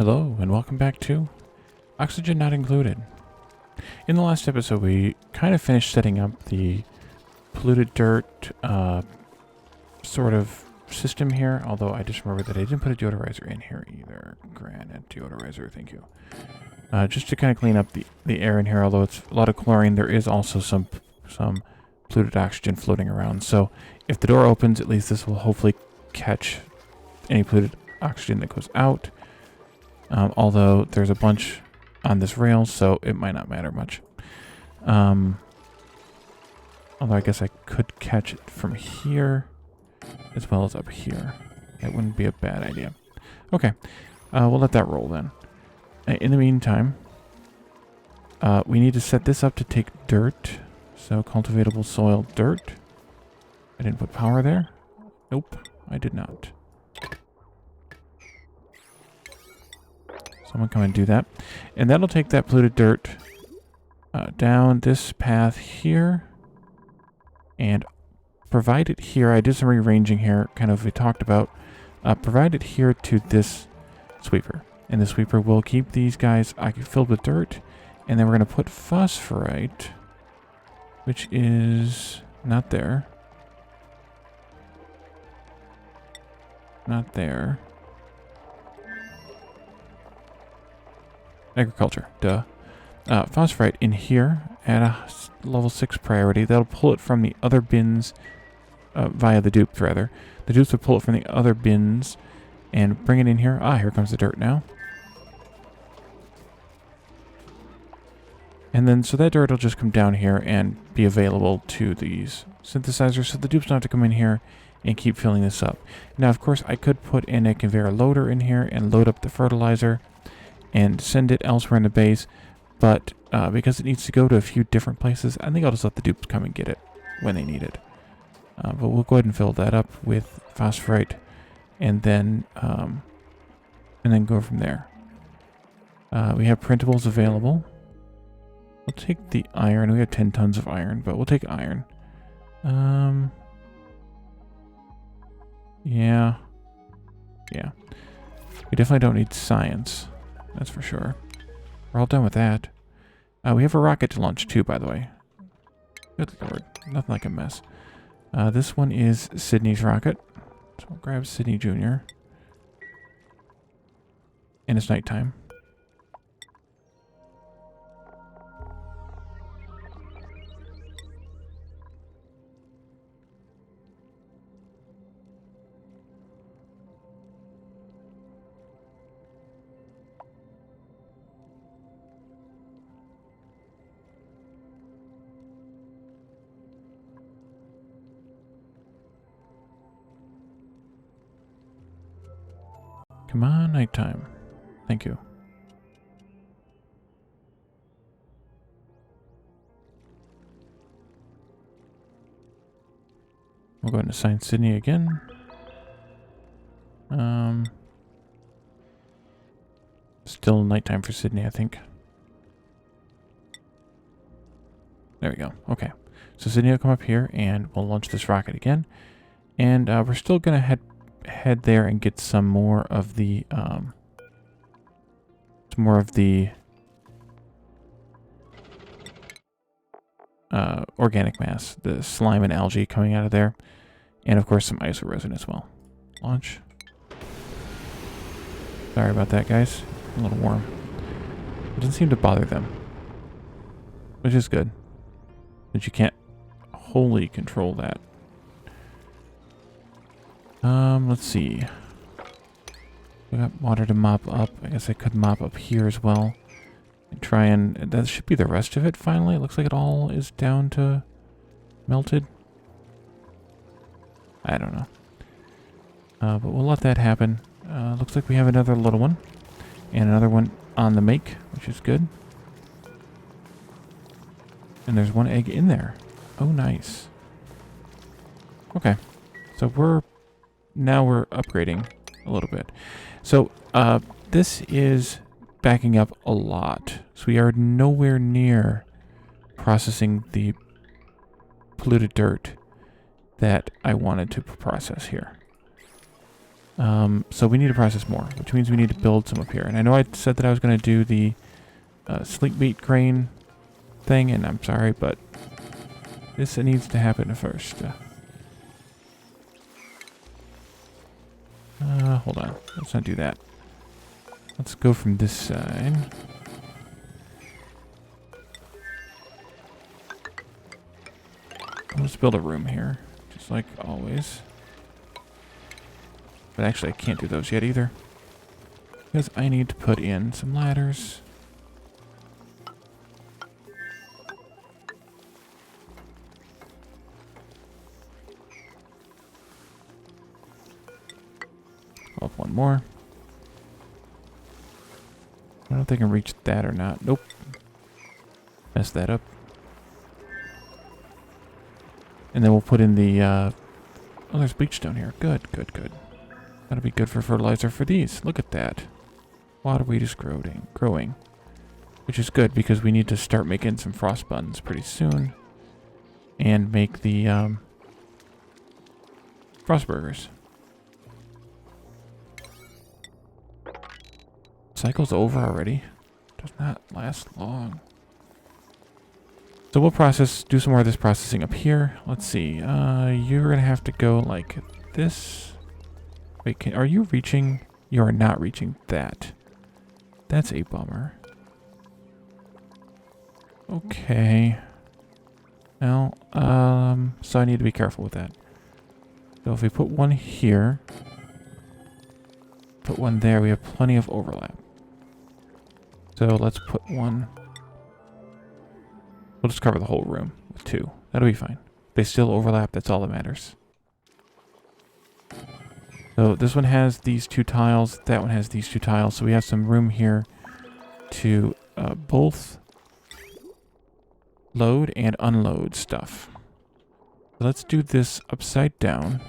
Hello, and welcome back to Oxygen Not Included. In the last episode, we kind of finished setting up the polluted dirt sort of system here, although I just remembered that I didn't put a deodorizer in here either. Granite deodorizer, thank you. Just to kind of clean up the air in here, although it's a lot of chlorine, there is also some polluted oxygen floating around. So if the door opens, at least this will hopefully catch any polluted oxygen that goes out. Although there's a bunch on this rail, so it might not matter much. Although I guess I could catch it from here as well as up here. That wouldn't be a bad idea. Okay, we'll let that roll then. In the meantime, we need to set this up to take dirt. So cultivatable soil dirt. I didn't put power there. Nope, I did not. Someone come and do that. And that'll take that polluted dirt down this path here. And provide it here. I did some rearranging here, kind of we talked about. Provide it here to this sweeper. And the sweeper will keep these guys filled with dirt. And then we're going to put phosphorite, which is not there. Not there. Agriculture, duh. Phosphorite in here at a level 6 priority. That'll pull it from the other bins, via the dupes rather. The dupes will pull it from the other bins and bring it in here. Ah, here comes the dirt now. And then, so that dirt will just come down here and be available to these synthesizers. So the dupes don't have to come in here and keep filling this up. Now, of course, I could put in a conveyor loader in here and load up the fertilizer and send it elsewhere in the base, but because it needs to go to a few different places, I think I'll just let the dupes come and get it when they need it. But we'll go ahead and fill that up with phosphorite, and then go from there. We have printables available. We'll take the iron. We have 10 tons of iron, but we'll take iron. Yeah. We definitely don't need science. That's for sure. We're all done with that. We have a rocket to launch too, by the way. Good lord. Nothing like a mess. This one is Sydney's rocket. So we'll grab Sydney Jr. And it's nighttime. Come on, nighttime. Thank you. We'll go ahead and assign Sydney again. Still nighttime for Sydney, I think. There we go. Okay. So Sydney will come up here and we'll launch this rocket again. And we're still going to head there and get some more of the organic mass, the slime and algae coming out of there, and of course some iso resin as well. Launch. Sorry about that, guys. A little warm. It doesn't seem to bother them, which is good. But you can't wholly control that. Let's see. We got water to mop up. I guess I could mop up here as well. And try and... that should be the rest of it, finally. It looks like it all is down to melted. I don't know. But we'll let that happen. Looks like we have another little one. And another one on the make, which is good. And there's one egg in there. Oh, nice. Okay. So now we're upgrading a little bit. So this is backing up a lot. So we are nowhere near processing the polluted dirt that I wanted to process here. So we need to process more, which means we need to build some up here. And I know I said that I was going to do the Sleet Wheat grain thing, and I'm sorry, but this needs to happen first. Hold on. Let's not do that. Let's go from this side. Let's build a room here, just like always. But actually, I can't do those yet either, because I need to put in some ladders. Up one more. I don't know if they can reach that or not. Nope. Messed that up. And then we'll put in the, oh, there's bleach down here. Good, good, good. That'll be good for fertilizer for these. Look at that. Waterweed is growing. Which is good because we need to start making some frost buns pretty soon. And make the, frost burgers. Cycle's over already. Does not last long. So we'll do some more of this processing up here. Let's see. You're gonna have to go like this. Wait, are you reaching? You are not reaching that. That's a bummer. Okay. Well, so I need to be careful with that. So if we put one here, put one there, we have plenty of overlap. So let's put one. We'll just cover the whole room with two. That'll be fine. They still overlap, that's all that matters. So this one has these two tiles, that one has these two tiles, so we have some room here to both load and unload stuff. So let's do this upside down.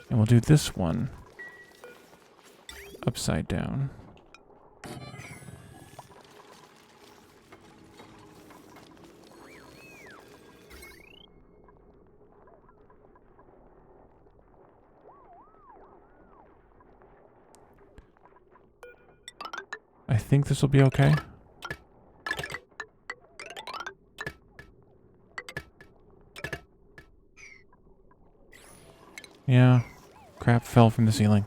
And we'll do this one upside down. I think this will be okay. Yeah. Crap fell from the ceiling.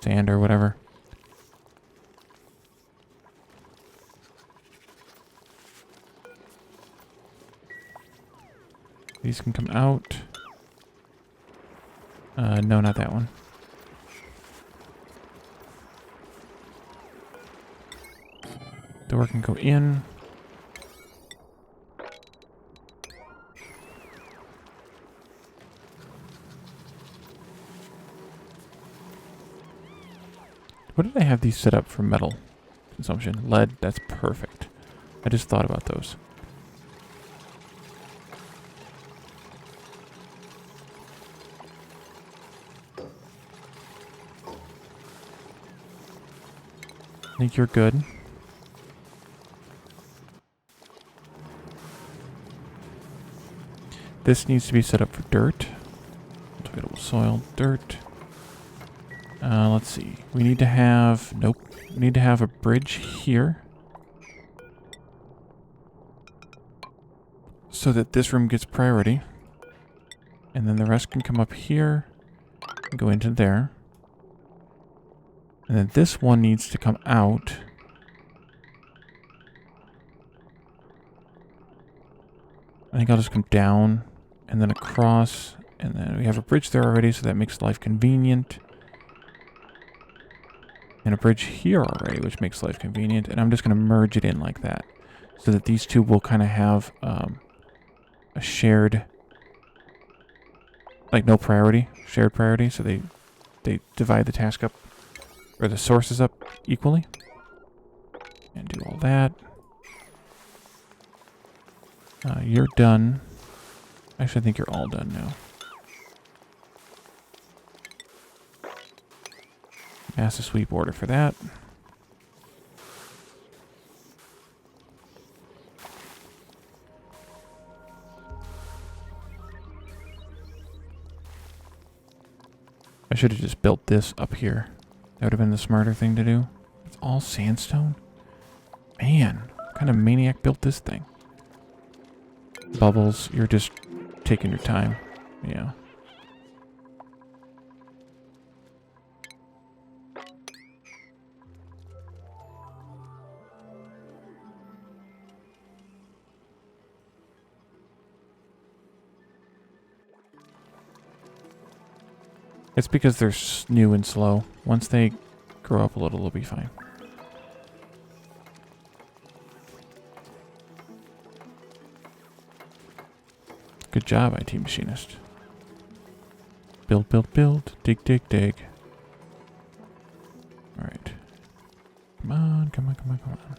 Sand or whatever. These can come out. No, not that one. Door can go in. What did I have these set up for metal consumption? Lead, that's perfect. I just thought about those. I think you're good. This needs to be set up for dirt. Cultivatable soil, dirt. Let's see. We need to have... Nope. We need to have a bridge here. So that this room gets priority. And then the rest can come up here. And go into there. And then this one needs to come out. I think I'll just come down. And then across. And then we have a bridge there already, so that makes life convenient. And a bridge here already, which makes life convenient. And I'm just going to merge it in like that. So that these two will kind of have a shared... Like no priority. Shared priority. So they divide the task up. Or the sources up equally. And do all that. You're done. Actually, I think you're all done now. Massive sweep order for that. I should have just built this up here. That would have been the smarter thing to do. It's all sandstone? Man, what kind of maniac built this thing? Bubbles, you're just taking your time. Yeah. It's because they're new and slow. Once they grow up a little, they'll be fine. Good job, IT machinist. Build, build, build. Dig, dig, dig. Alright. Come on, come on, come on, come on.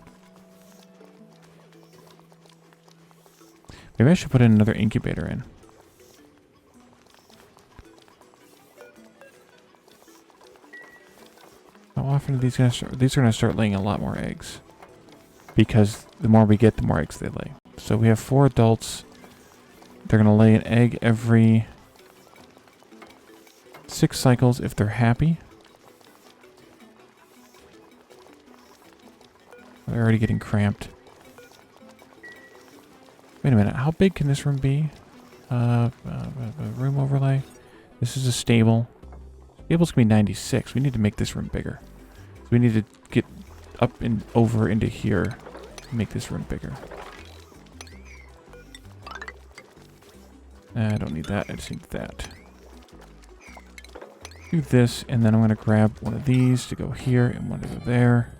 Maybe I should put in another incubator in. How often are these going to start? These are going to start laying a lot more eggs. Because the more we get, the more eggs they lay. So we have 4 adults. They're going to lay an egg every 6 cycles if they're happy. They're already getting cramped. Wait a minute. How big can this room be? Room overlay. This is a stable. Stable's going to be 96. We need to make this room bigger. So we need to get up and over into here to make this room bigger. I don't need that. I just need that. Do this, and then I'm going to grab one of these to go here and one to go there.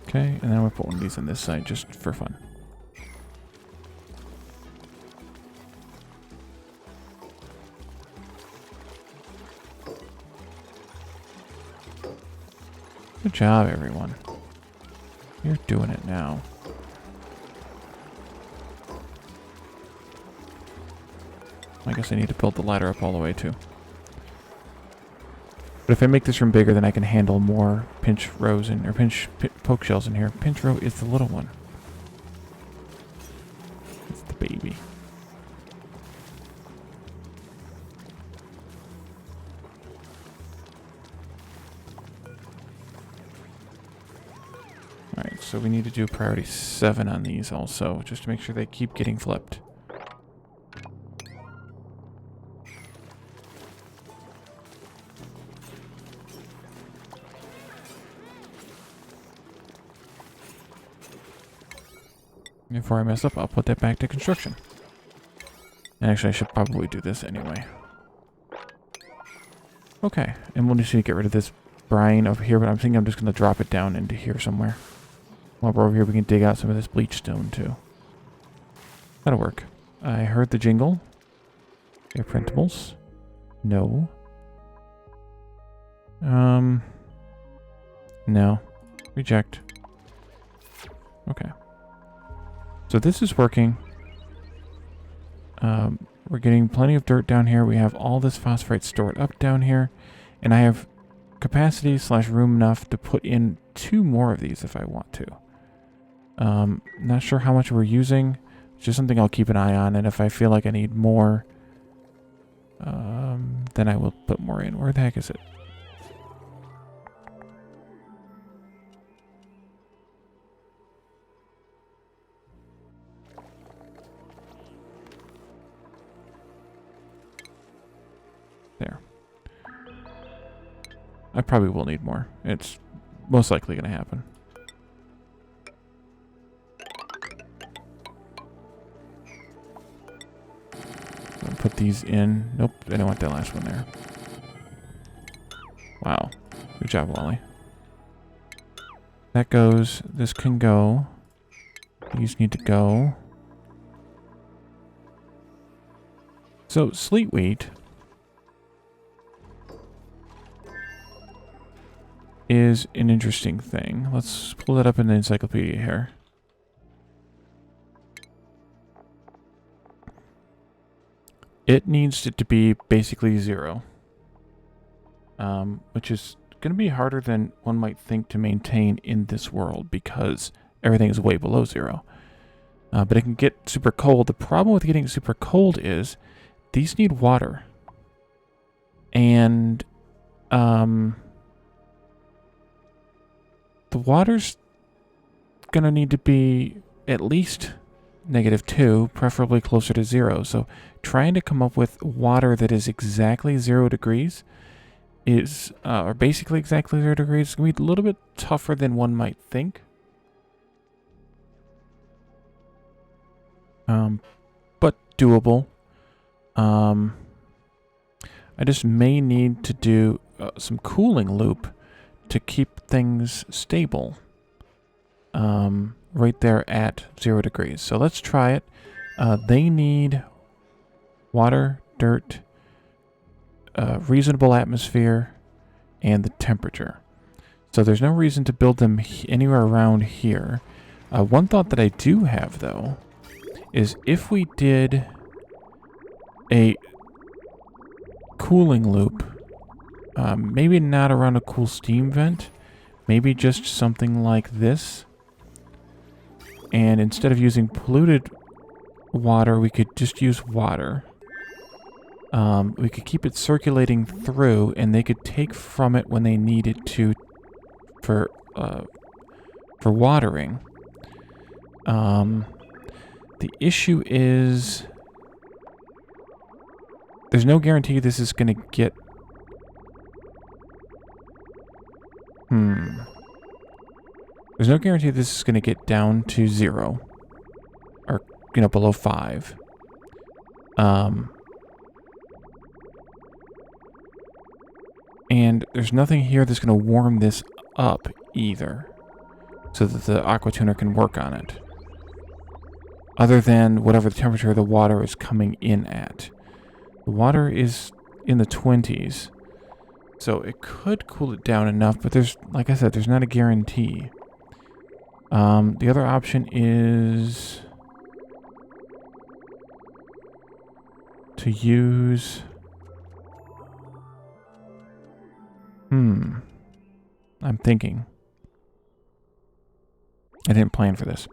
Okay, and then I'm going to put one of these on this side just for fun. Good job, everyone. You're doing it now. I guess I need to build the ladder up all the way, too. But if I make this room bigger, then I can handle more pinch rows in, or poke shells in here. Pinch row is the little one. It's the baby. Alright, so we need to do priority 7 on these also, just to make sure they keep getting flipped. Before I mess up, I'll put that back to construction. Actually, I should probably do this anyway. Okay, and we'll just need to get rid of this brine over here, but I'm thinking I'm just going to drop it down into here somewhere. While we're over here, we can dig out some of this bleach stone, too. That'll work. I heard the jingle. They're printables. No. No. Reject. Okay. So this is working. We're getting plenty of dirt down here. We have all this phosphorite stored up down here. And I have capacity / room enough to put in 2 more of these if I want to. Not sure how much we're using. It's just something I'll keep an eye on. And if I feel like I need more, then I will put more in. Where the heck is it? There. I probably will need more. It's most likely going to happen. I'll put these in. Nope, I don't want that last one there. Wow. Good job, Wally. That goes. This can go. These need to go. So, Sleet Wheat is an interesting thing. Let's pull that up in the encyclopedia here. It needs it to be basically 0. Which is going to be harder than one might think to maintain in this world because everything is way below 0. But it can get super cold. The problem with getting super cold is these need water. And the water's going to need to be at least -2, preferably closer to 0. So trying to come up with water that is exactly 0 degrees is, or basically exactly 0 degrees, is going to be a little bit tougher than one might think. But doable. I just may need to do some cooling loop to keep things stable. Right there at 0 degrees. So let's try it. They need water, dirt, reasonable atmosphere, and the temperature. So there's no reason to build them anywhere around here. One thought that I do have, though, is if we did a cooling loop, maybe not around a cool steam vent, maybe just something like this. And instead of using polluted water, we could just use water. We could keep it circulating through, and they could take from it when they need it to for watering. The issue is there's no guarantee this is going to get... There's no guarantee this is going to get down to 0. Or, below 5. And there's nothing here that's going to warm this up either, so that the aqua tuner can work on it. Other than whatever the temperature of the water is coming in at. The water is in the 20s, so it could cool it down enough, but there's, like I said, there's not a guarantee. The other option is to use... I'm thinking. I didn't plan for this.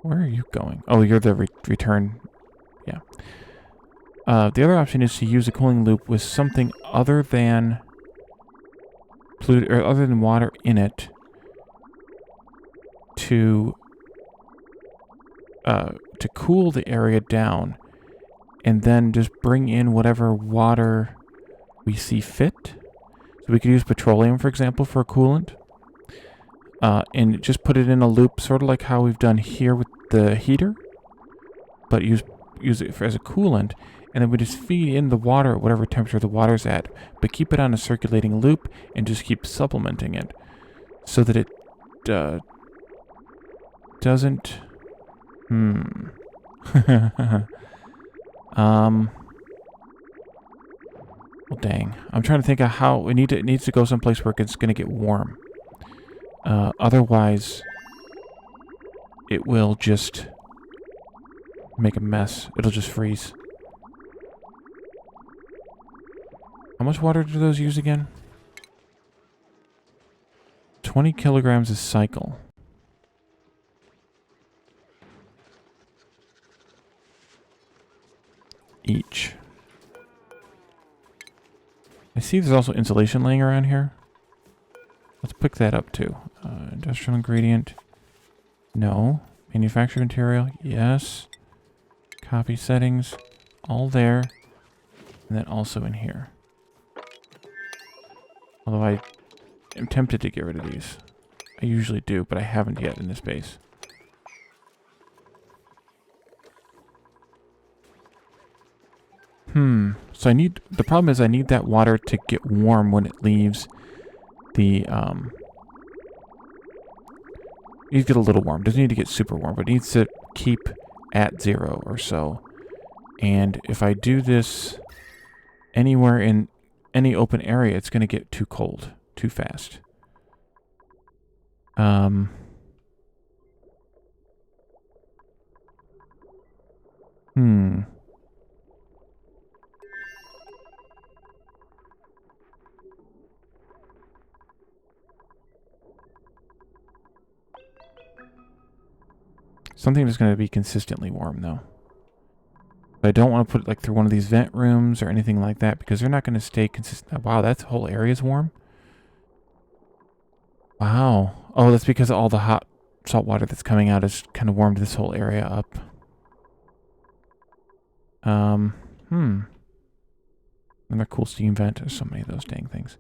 Where are you going? Oh, you're the return. Yeah. The other option is to use a cooling loop with something other than polluted, or other than water in it to cool the area down, and then just bring in whatever water we see fit. So we could use petroleum, for example, for a coolant. And just put it in a loop, sort of like how we've done here with the heater. But use it as a coolant, and then we just feed in the water at whatever temperature the water's at, but keep it on a circulating loop and just keep supplementing it so that it doesn't... Well, dang. I'm trying to think of how it needs to go someplace where it's going to get warm. Otherwise, it will just make a mess. It'll just freeze. How much water do those use again? 20 kilograms a cycle. Each. I see there's also insulation laying around here. Let's pick that up too. Industrial ingredient. No. Manufactured material. Yes. Copy settings. All there. And then also in here. Although I am tempted to get rid of these. I usually do, but I haven't yet in this base. So the problem is I need that water to get warm when it leaves the, it needs to get a little warm. It doesn't need to get super warm, but it needs to keep at 0 or so. And if I do this anywhere in any open area, it's going to get too cold, too fast. Something that's going to be consistently warm, though. But I don't want to put it like through one of these vent rooms or anything like that because they're not going to stay consistent. Wow, that whole area's warm. Wow. Oh, that's because all the hot salt water that's coming out has kind of warmed this whole area up. Another cool steam vent. There's so many of those dang things.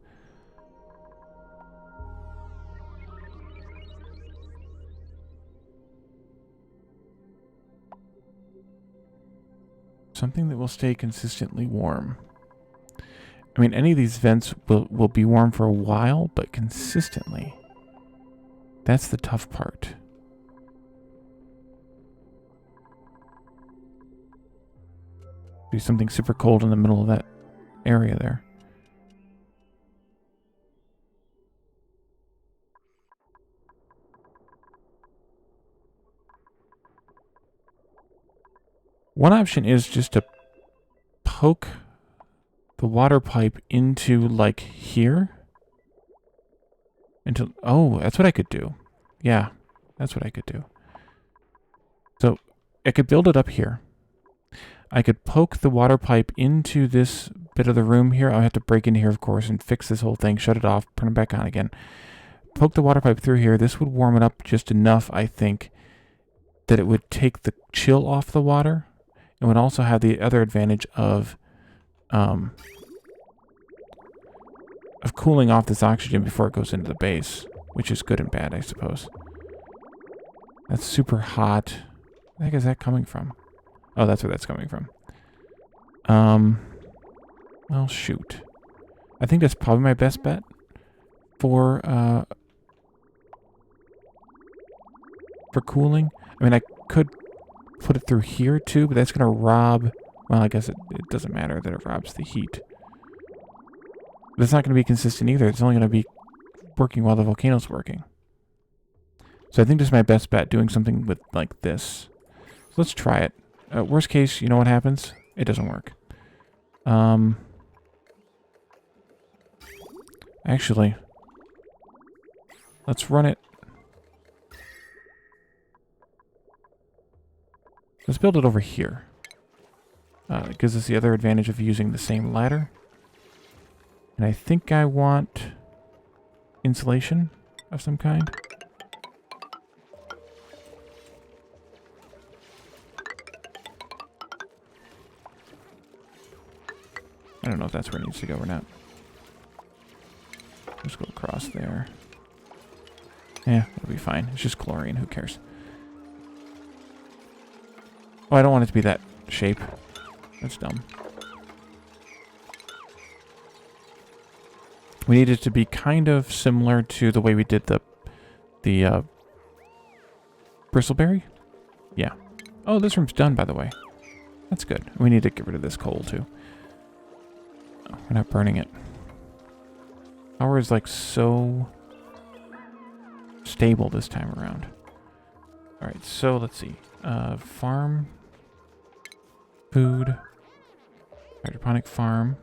Something that will stay consistently warm. I mean, any of these vents will be warm for a while, but consistently. That's the tough part. Do something super cold in the middle of that area there. One option is just to poke the water pipe into, like, here. Until, oh, that's what I could do. Yeah, that's what I could do. So, I could build it up here. I could poke the water pipe into this bit of the room here. I'll have to break in here, of course, and fix this whole thing, shut it off, turn it back on again. Poke the water pipe through here. This would warm it up just enough, I think, that it would take the chill off the water. It would also have the other advantage of cooling off this oxygen before it goes into the base, which is good and bad, I suppose. That's super hot. Where the heck is that coming from? Oh, that's where that's coming from. Well, shoot. I think that's probably my best bet for cooling. I mean, I could put it through here too, but that's going to rob... Well, I guess it doesn't matter that it robs the heat. But it's not going to be consistent either. It's only going to be working while the volcano's working. So I think this is my best bet, doing something with like this. So let's try it. Worst case, you know what happens? It doesn't work. Actually, let's run it. Let's build it over here. It gives us the other advantage of using the same ladder. And I think I want insulation of some kind. I don't know if that's where it needs to go or not. Just go across there. Yeah, it'll be fine. It's just chlorine. Who cares? Oh, I don't want it to be that shape. That's dumb. We need it to be kind of similar to the way we did the bristleberry. Yeah. Oh, this room's done, by the way. That's good. We need to get rid of this coal, too. Oh, we're not burning it. Power is, like, so stable this time around. Alright, so let's see. Farm. Food. Hydroponic farm.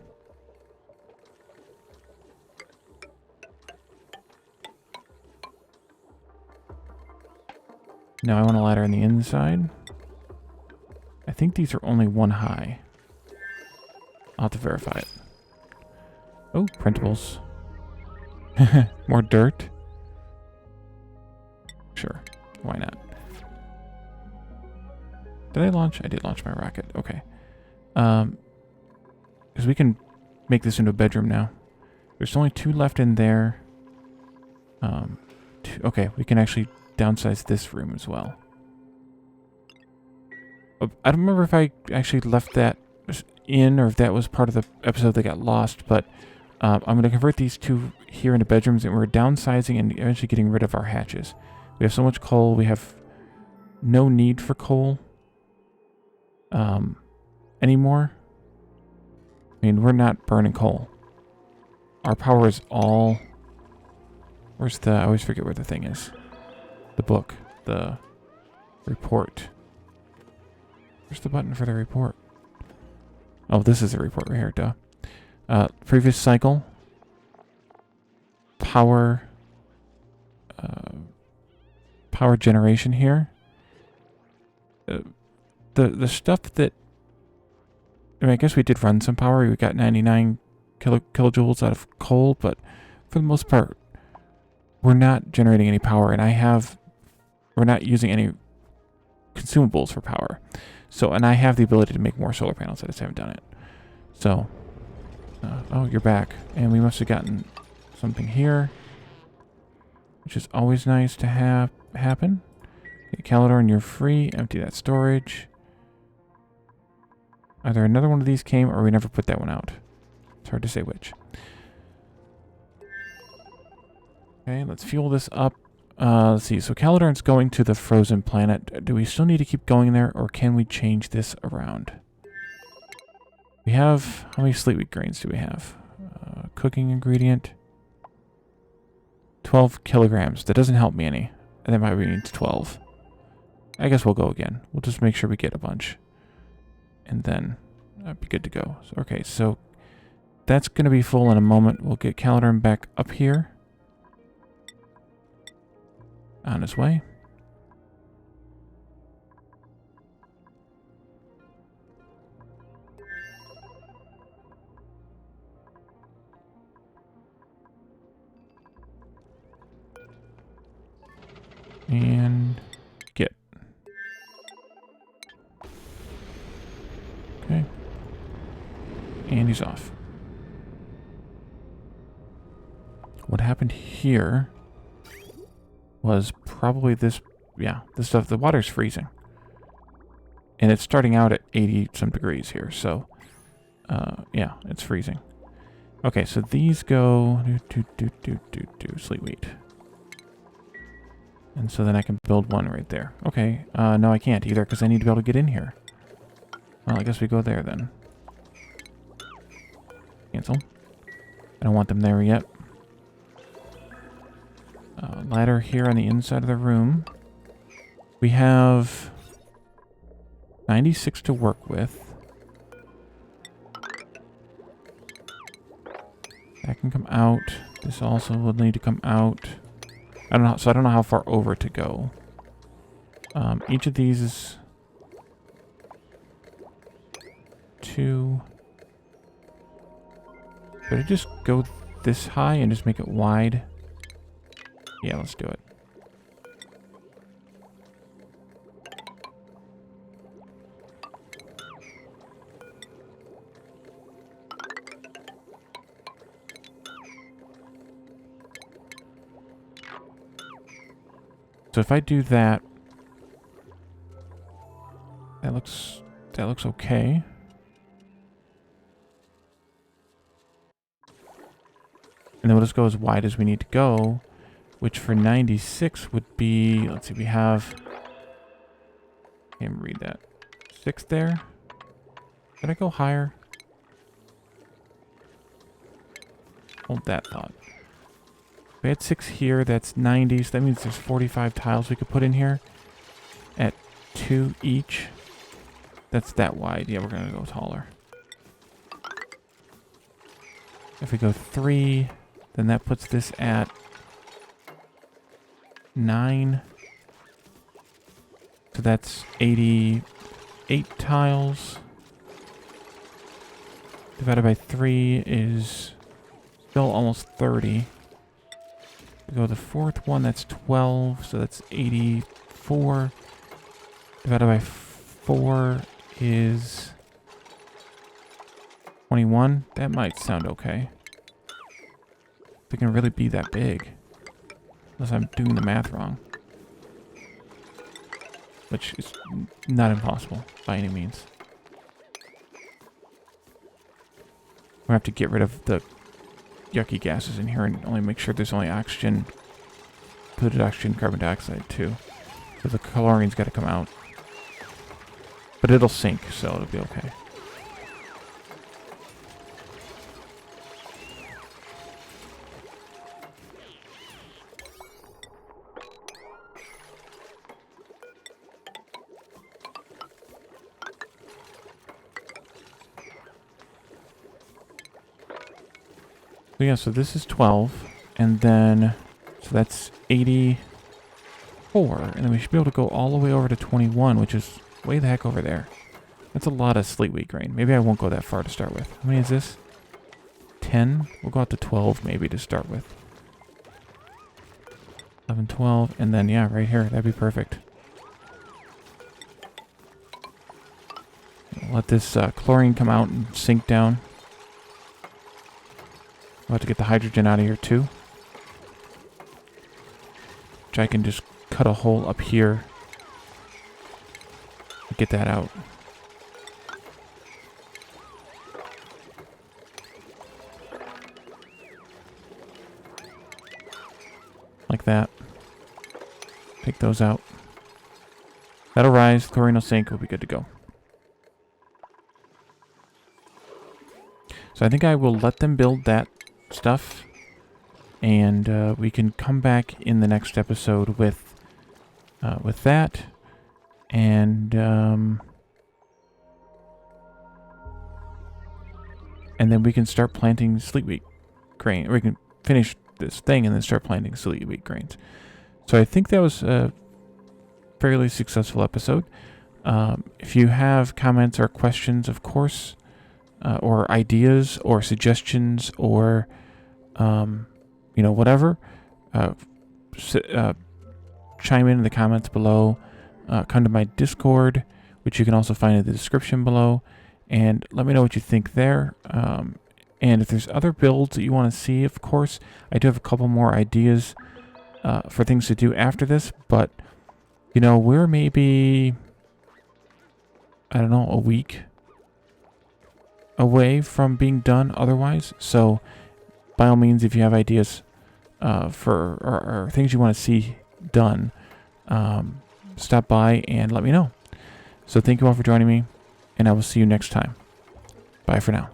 Now I want a ladder on the inside. I think these are only one high. I'll have to verify it. Oh, printables. More dirt? Sure. Why not? Did I launch? I did launch my rocket. Okay. Because we can make this into a bedroom now. There's only 2 left in there. Okay, we can actually downsize this room as well. I don't remember if I actually left that in or if that was part of the episode that got lost, but I'm going to convert these 2 here into bedrooms, and we're downsizing and eventually getting rid of our hatches. We have so much coal, we have no need for coal anymore. I mean, we're not burning coal. Our power is all... Where's the... I always forget where the thing is. The book. The report. Where's the button for the report? Oh, this is the report right here, duh. Previous cycle. Power... power generation here. the stuff that... I mean, I guess we did run some power. We got 99 kilojoules out of coal, but for the most part, we're not generating any power, and we're not using any consumables for power. So, and I have the ability to make more solar panels. I just haven't done it. So, oh, you're back. And we must have gotten something here, which is always nice to have happen. Okay, Calidor, and you're free. Empty that storage. Either another one of these came, or we never put that one out. It's hard to say which. Okay, let's fuel this up. Let's see. So Calidorn's going to the frozen planet. Do we still need to keep going there, or can we change this around? We have... How many Sleet Wheat grains do we have? Cooking ingredient. 12 kilograms. That doesn't help me any. And that might be needs 12. I guess we'll go again. We'll just make sure we get a bunch. And then that'd be good to go. So, okay, so that's going to be full in a moment. We'll get Calidorn back up here. On his way. And get. Okay. And he's off. What happened here was probably this, yeah, this stuff, the water's freezing. And it's starting out at 80 some degrees here, so, yeah, it's freezing. Okay, so these go, Sleet Wheat. And so then I can build one right there. Okay, no I can't either, because I need to be able to get in here. Well, I guess we go there then. Cancel. I don't want them there yet. Ladder here on the inside of the room. We have 96 to work with. That can come out. This also will need to come out. I don't know, so I don't know how far over to go. Each of these is 2. Could I just go this high and just make it wide? Yeah, let's do it. So if I do that, that looks okay. And then we'll just go as wide as we need to go, which for 96 would be, let's see, we have, can't read that, 6 there. Did I go higher? Hold that thought. We had 6 here, that's 90, so that means there's 45 tiles we could put in here at 2 each. That's that wide. Yeah, we're going to go taller. If we go 3, then that puts this at 9. So that's 88 tiles. Divided by 3 is still almost 30. We go to the 4th one, that's 12, so that's 84. Divided by 4 is 21. That might sound okay. They can really be that big. Unless I'm doing the math wrong. Which is not impossible by any means. We'll have to get rid of the yucky gases in here and only make sure there's only oxygen, polluted oxygen, carbon dioxide too. So the chlorine's got to come out. But it'll sink, so it'll be okay. So yeah, so this is 12, and then, so that's 84, and then we should be able to go all the way over to 21, which is way the heck over there. That's a lot of sleet wheat grain. Maybe I won't go that far to start with. How many is this? 10? We'll go out to 12 maybe to start with. 11, 12, and then, yeah, right here. That'd be perfect. Let this chlorine come out and sink down. We'll have to get the hydrogen out of here too. Which I can just cut a hole up here. Get that out. Like that. Take those out. That'll rise. Chlorine will sink. We'll be good to go. So I think I will let them build that stuff. And we can come back in the next episode with that. And then we can start planting sleet wheat grain. Or we can finish this thing and then start planting sleet wheat grains. So I think that was a fairly successful episode. If you have comments or questions, of course, or ideas or suggestions or whatever, chime in the comments below. Come to my Discord, which you can also find in the description below, and let me know what you think there. And if there's other builds that you want to see, of course, I do have a couple more ideas for things to do after this, but, we're maybe, I don't know, a week away from being done otherwise. So, by all means, if you have ideas for or things you want to see done, stop by and let me know. So thank you all for joining me, and I will see you next time. Bye for now.